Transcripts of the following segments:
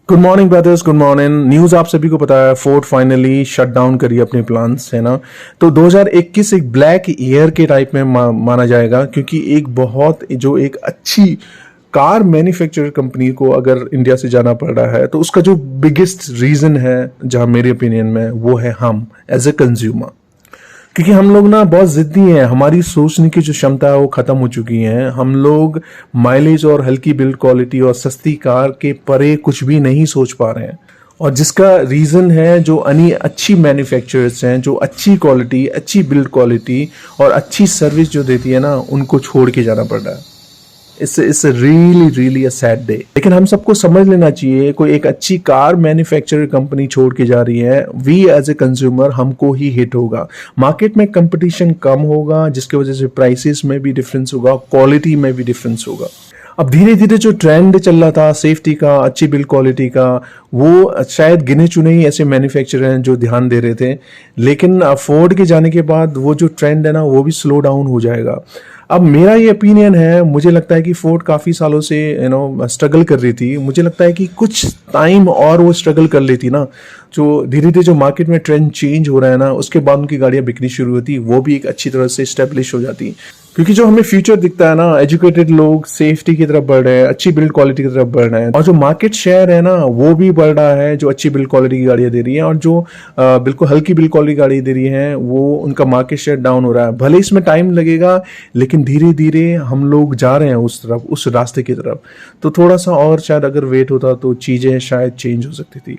Good morning brothers, good morning. News आप सभी को पता है, फोर्ड फाइनली शट डाउन करी अपने प्लान्स, है ना। तो 2021 एक ब्लैक ईयर के टाइप में माना जाएगा, क्योंकि एक अच्छी कार मैन्युफैक्चरर कंपनी को अगर इंडिया से जाना पड़ रहा है, तो उसका जो बिगेस्ट रीज़न है, जहां मेरे ओपिनियन में, वो है हम एज ए कंज्यूमर। क्योंकि हम लोग ना बहुत जिद्दी हैं, हमारी सोचने की जो क्षमता है वो खत्म हो चुकी है। हम लोग माइलेज और हल्की बिल्ड क्वालिटी और सस्ती कार के परे कुछ भी नहीं सोच पा रहे हैं। और जिसका रीज़न है, जो अच्छी मैन्युफैक्चरर्स हैं, जो अच्छी क्वालिटी, अच्छी बिल्ड क्वालिटी और अच्छी सर्विस जो देती है ना, उनको छोड़ के जाना पड़ रहा है। It's really really a sad day. लेकिन हम सबको समझ लेना चाहिए, कोई एक अच्छी कार मैन्युफैक्चरर कंपनी छोड़ के जा रही है, वी एज ए कंज्यूमर हमको ही हिट होगा। मार्केट में कंपटीशन कम होगा, जिसकी वजह से प्राइसेस में भी डिफरेंस होगा, क्वालिटी में भी डिफरेंस होगा। अब धीरे धीरे जो ट्रेंड चल रहा था सेफ्टी का, अच्छी बिल्ड क्वालिटी का, वो शायद गिने चुने ही ऐसे मैन्युफैक्चरर हैं जो ध्यान दे रहे थे। लेकिन फोर्ड के जाने के बाद वो जो ट्रेंड है ना, वो भी स्लो डाउन हो जाएगा। अब मेरा ये ओपिनियन है, मुझे लगता है कि फोर्ड काफ़ी सालों से स्ट्रगल कर रही थी। मुझे लगता है कि कुछ टाइम और वो स्ट्रगल कर लेती ना, जो धीरे धीरे जो मार्केट में ट्रेंड चेंज हो रहा है ना, उसके बाद उनकी गाड़ियां बिकनी शुरू होती, वो भी एक अच्छी तरह से स्टेब्लिश हो जाती। क्योंकि जो हमें फ्यूचर दिखता है ना, एजुकेटेड लोग सेफ्टी की तरफ बढ़ रहे हैं, अच्छी बिल्ड क्वालिटी की तरफ बढ़ रहे हैं, और जो मार्केट शेयर है ना, वो भी बढ़ रहा है, जो अच्छी बिल्ड क्वालिटी की गाड़ियां दे रही है, और जो बिल्कुल हल्की बिल्ड क्वालिटी गाड़ी दे रही है, वो उनका मार्केट शेयर डाउन हो रहा है। भले इसमें टाइम लगेगा, लेकिन धीरे धीरे हम लोग जा रहे हैं उस तरफ, उस रास्ते की तरफ। तो थोड़ा सा और शायद अगर वेट होता तो चीजें शायद चेंज हो सकती थी।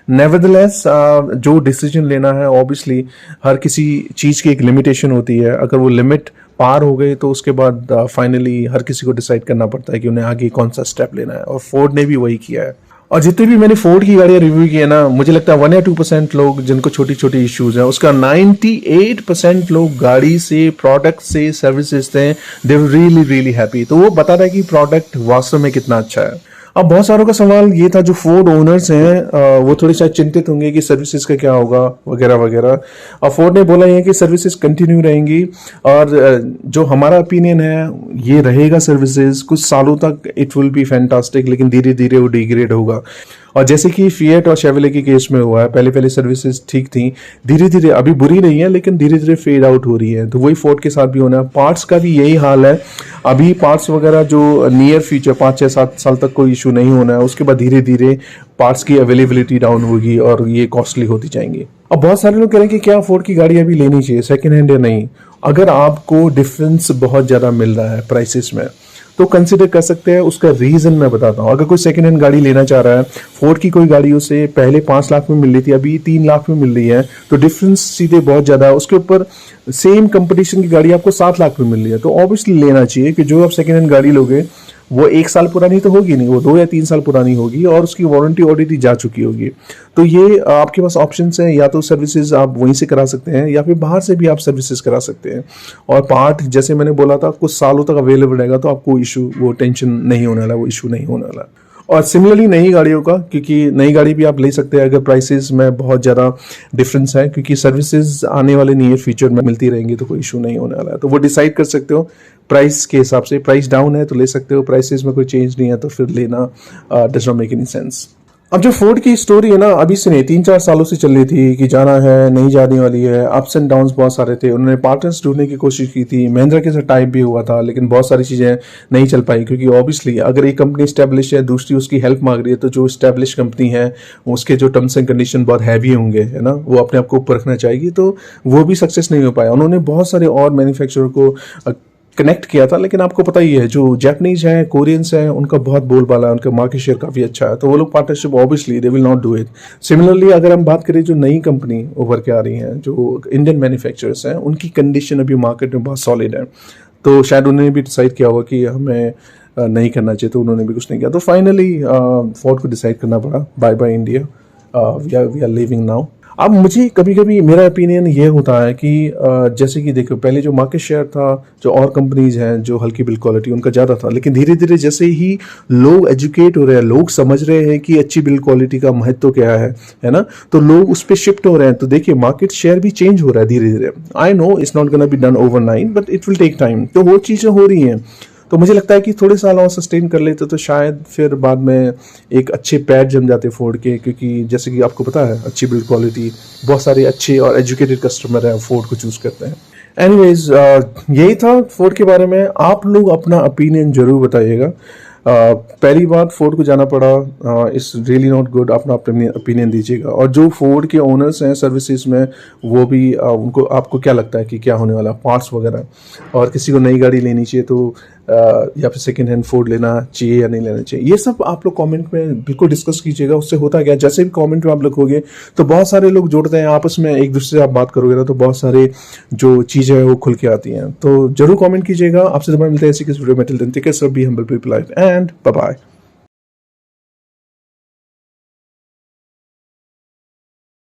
नेवरदलेस जो डिसीजन लेना है, ऑब्वियसली हर किसी चीज की एक लिमिटेशन होती है। अगर वो लिमिट पार हो गई, तो उसके बाद फाइनली हर किसी को डिसाइड करना पड़ता है कि उन्हें आगे कौन सा स्टेप लेना है, और फोर्ड ने भी वही किया है। और जितने भी मैंने फोर्ड की गाड़ियां रिव्यू की है ना, मुझे लगता है 1 या 2% लोग जिनको छोटी छोटी इश्यूज हैं, उसका 98% लोग गाड़ी से, प्रोडक्ट से, सर्विसेज से दे रियली रियली हैप्पी। तो वो बता रहा है कि प्रोडक्ट वास्तव में कितना अच्छा है। अब बहुत सारों का सवाल ये था, जो फोर्ड ओनर्स हैं वो थोड़े शायद चिंतित होंगे कि सर्विसेज का क्या होगा, वगैरह वगैरह। और फोर्ड ने बोला है कि सर्विसेज कंटिन्यू रहेंगी, और जो हमारा ओपिनियन है, ये रहेगा सर्विसेज कुछ सालों तक, इट विल बी फैंटास्टिक, लेकिन धीरे धीरे वो डिग्रेड होगा। और जैसे कि फिएट और शेवले के केस में हुआ है, पहले पहले सर्विसेज ठीक थी, धीरे धीरे, अभी बुरी नहीं है लेकिन धीरे धीरे फेड आउट हो रही है। तो वही फोर्ड के साथ भी होना है। पार्ट्स का भी यही हाल है। अभी पार्ट्स वगैरह जो नियर फ्यूचर 5 6 7 साल तक कोई इशू नहीं होना है, उसके बाद धीरे धीरे पार्ट्स की अवेलेबिलिटी डाउन होगी और ये कॉस्टली होती जाएंगी। अब बहुत सारे लोग कह रहे हैं कि क्या फोर्ड की गाड़ी अभी लेनी चाहिए, सेकेंड हैंड या नहीं। अगर आपको डिफरेंस बहुत ज़्यादा मिल रहा है प्राइसेस में, तो कंसिडर कर सकते हैं। उसका रीजन मैं बताता हूँ। अगर कोई सेकंड हैंड गाड़ी लेना चाह रहा है, फोर्ड की कोई गाड़ी उसे पहले 5 लाख में मिल रही थी, अभी 3 लाख में मिल रही है, तो डिफरेंस सीधे बहुत ज्यादा है। उसके ऊपर सेम कंपटीशन की गाड़ी आपको 7 लाख में मिल रही है, तो ऑब्वियसली लेना चाहिए कि जो आप सेकंड हैंड गाड़ी लोगे, वो 1 साल पुरानी तो होगी नहीं, वो 2 या 3 साल पुरानी होगी, और उसकी वारंटी ऑलरेडी जा चुकी होगी। तो ये आपके पास ऑप्शंस हैं, या तो सर्विसेज आप वहीं से करा सकते हैं, या फिर बाहर से भी आप सर्विसेज करा सकते हैं। और पार्ट जैसे मैंने बोला था, कुछ सालों तक अवेलेबल रहेगा, तो आपको इशू, वो टेंशन नहीं होने वाला, वो इशू नहीं होने वाला। और सिमिलरली नई गाड़ियों का, क्योंकि नई गाड़ी भी आप ले सकते हैं अगर प्राइसेस में बहुत ज़्यादा डिफरेंस है, क्योंकि सर्विसेज आने वाले नियर फ्यूचर में मिलती रहेंगी, तो कोई इशू नहीं होने वाला है। तो वो डिसाइड कर सकते हो प्राइस के हिसाब से। प्राइस डाउन है तो ले सकते हो, प्राइसेस में कोई चेंज नहीं है तो फिर लेना does not make any sense. अब जो फोर्ड की स्टोरी है ना, अभी से नहीं 3 4 सालों से चल रही थी कि जाना है, नहीं जाने वाली है, अप्स एंड डाउन्स बहुत सारे थे। उन्होंने पार्टनर्स ढूंढने की कोशिश की थी, महिंद्रा के साथ टाइप भी हुआ था, लेकिन बहुत सारी चीज़ें नहीं चल पाई, क्योंकि ऑब्वियसली अगर एक कंपनी स्टैब्लिश है, दूसरी उसकी हेल्प मांग रही है, तो जो स्टैब्लिश कंपनी है उसके जो टर्म्स एंड कंडीशन बहुत हैवी होंगे, है ना, वो अपने आप को ऊपर रखना चाहेगी, तो वो भी सक्सेस नहीं हो पाया। उन्होंने बहुत सारे और मैन्युफैक्चरर को कनेक्ट किया था, लेकिन आपको पता ही है, जो जैपनीज हैं, कोरियंस हैं, उनका बहुत बोलबाला है, उनका मार्केट शेयर काफ़ी अच्छा है, तो वो लोग partnership obviously they will not do it. Similarly अगर हम बात करें जो नई कंपनी उभर के आ रही हैं, जो इंडियन मैन्युफैक्चरर्स हैं, उनकी कंडीशन अभी मार्केट में बहुत सॉलिड है, तो शायद उन्होंने भी डिसाइड किया होगा कि हमें नहीं करना चाहिए, तो उन्होंने भी कुछ नहीं किया। तो फाइनली फोर्ड को डिसाइड करना पड़ा, bye bye India, we are living now. अब मुझे कभी कभी मेरा ओपिनियन ये होता है कि जैसे कि देखो, पहले जो मार्केट शेयर था, जो और कंपनीज हैं जो हल्की बिल्ड क्वालिटी, उनका ज़्यादा था, लेकिन धीरे धीरे जैसे ही लोग एजुकेट हो रहे हैं, लोग समझ रहे हैं कि अच्छी बिल्ड क्वालिटी का महत्व क्या है ना, तो लोग उस पर शिफ्ट हो रहे हैं। तो देखिए, मार्केट शेयर भी चेंज हो रहा है धीरे धीरे। I know it's not gonna be done overnight, but it will take time. तो वो चीज़ें हो रही हैं। तो मुझे लगता है कि थोड़े साल और सस्टेन कर लेते तो शायद फिर बाद में एक अच्छे पैर जम जाते फोर्ड के, क्योंकि जैसे कि आपको पता है अच्छी बिल्ड क्वालिटी, बहुत सारे अच्छे और एजुकेटेड कस्टमर हैं फोर्ड को चूज़ करते हैं। एनीवेज यही था फोर्ड के बारे में। आप लोग अपना ओपिनियन जरूर बताइएगा। पहली बार फोर्ड को जाना पड़ा, इट्स रियली नॉट गुड। अपना ओपिनियन दीजिएगा। और जो फोर्ड के ओनर्स हैं सर्विसेज में, वो भी उनको, आपको क्या लगता है कि क्या होने वाला, पार्ट्स वगैरह, और किसी को नई गाड़ी लेनी चाहिए तो या फिर सेकेंड हैंड फोर्ड लेना चाहिए या नहीं लेना चाहिए, ये सब आप लोग कमेंट में बिल्कुल डिस्कस कीजिएगा। उससे होता क्या, जैसे भी कमेंट में आप लिखोगे तो बहुत सारे लोग जुड़ते हैं आपस में, एक दूसरे से आप बात करोगे ना तो बहुत सारे जो चीज़ें हैं वो खुल के आती हैं। तो जरूर कमेंट कीजिएगा। आपसे दोबारा मिलते हैं ऐसी किसी वीडियो में। Till then take care, be humble, be polite and bye bye.